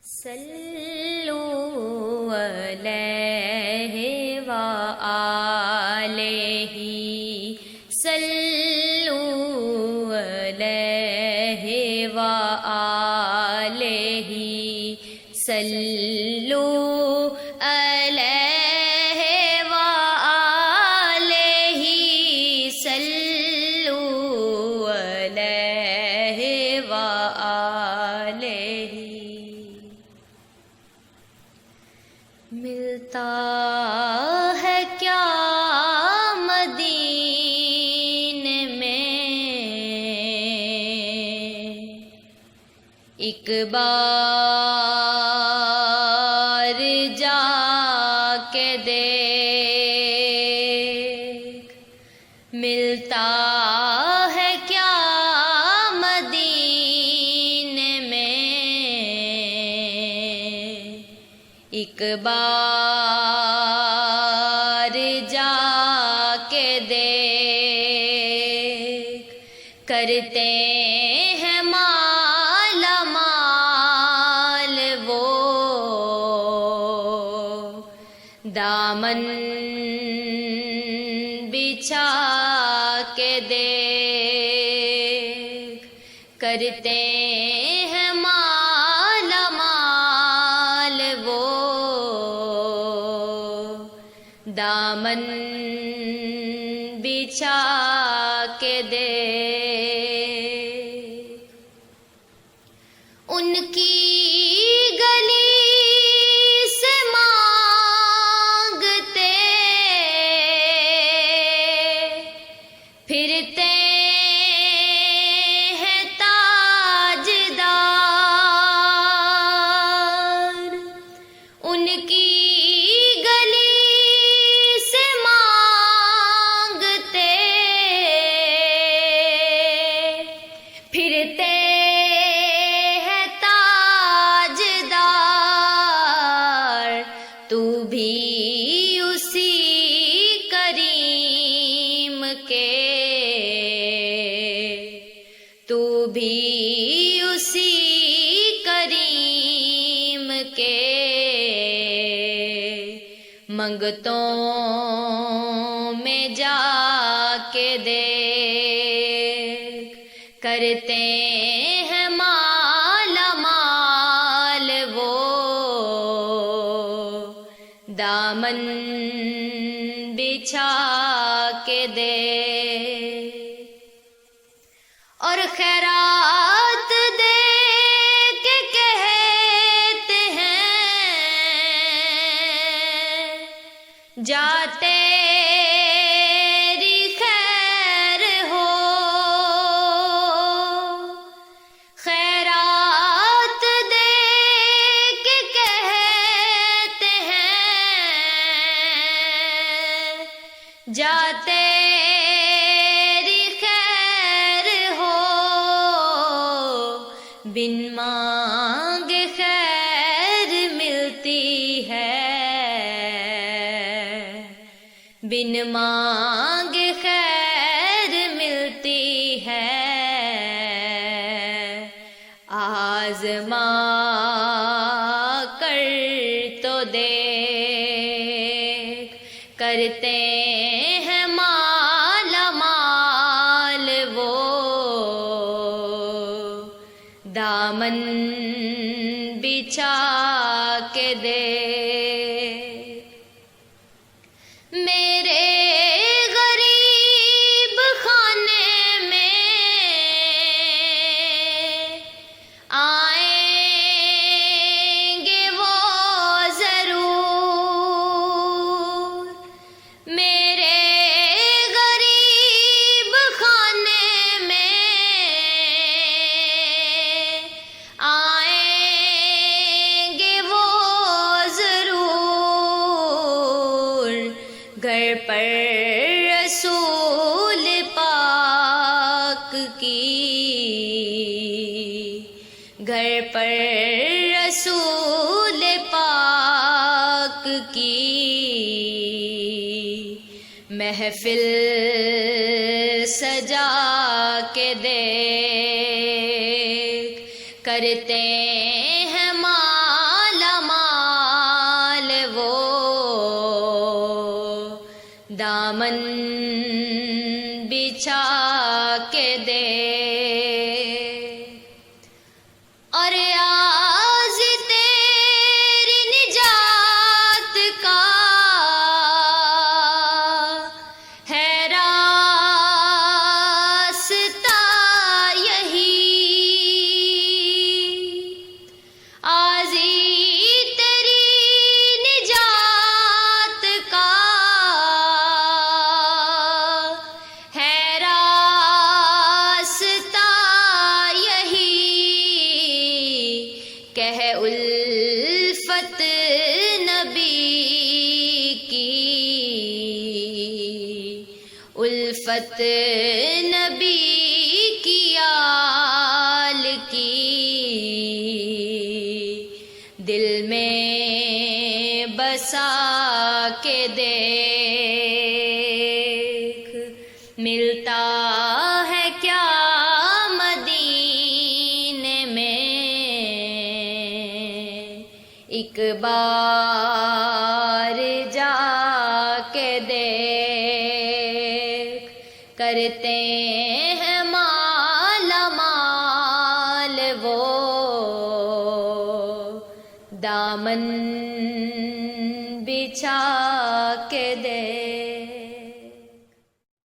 صلو علیہ وآلہ صلو علیہ وآلہ صلو علیہ وآلہ صلو علیہ وآلہ۔ ملتا ہے کیا مدینے میں ایک بار جا کے دیکھ، ملتا ہے کیا مدینے میں ایک بار جا کے دیکھ، کرتے ہیں مالا مال وہ، دامن بچھا کے دیکھ، کرتے ہیں مالا مال وہ، دامن بچھا کے دیکھ۔ ان کی گلی سے مانگتے پھرتے ہیں تاجدار، ان کی پھرتے ہیں تاجدار، تو بھی اسی کریم کے، تو بھی اسی کریم کے، منگتوں میں جا کے دیکھ، کرتے ہیں مالا مال وہ، دامن بچھا کے دیکھ۔ اور خیرات دے کے کہتے ہیں جاتے جاتے تیری خیر ہو، بن مانگے خیر ملتی ہے، بن مانگے خیر ملتی ہے، آزما کر تو دیکھ، کرتے ہیں مالا مال وہ، دامن بچھا کے دیکھ۔ میرے غریب خانے میں آئیں گے وہ ضرور، میرے غریب خانے میں آئیں گے وہ ضرور، گھر پر رسول پاک کی، گھر پر رسول پاک کی محفل سجا کے دیکھ، کرتے ہیں ماں دامن بچھا کے دے اور آج تیری نجات کا ہے راستہ یہی آزی تیری نجات کا ہے راستہ یہی کہہ الفت نبی کی الفت نبی کی آل کی دل میں بسا کے دیکھ ملتا ہے کیا مدینے میں ایک بار جا کے دیکھ کرتے ہیں مالا مال وہ دامن بچھا کے دے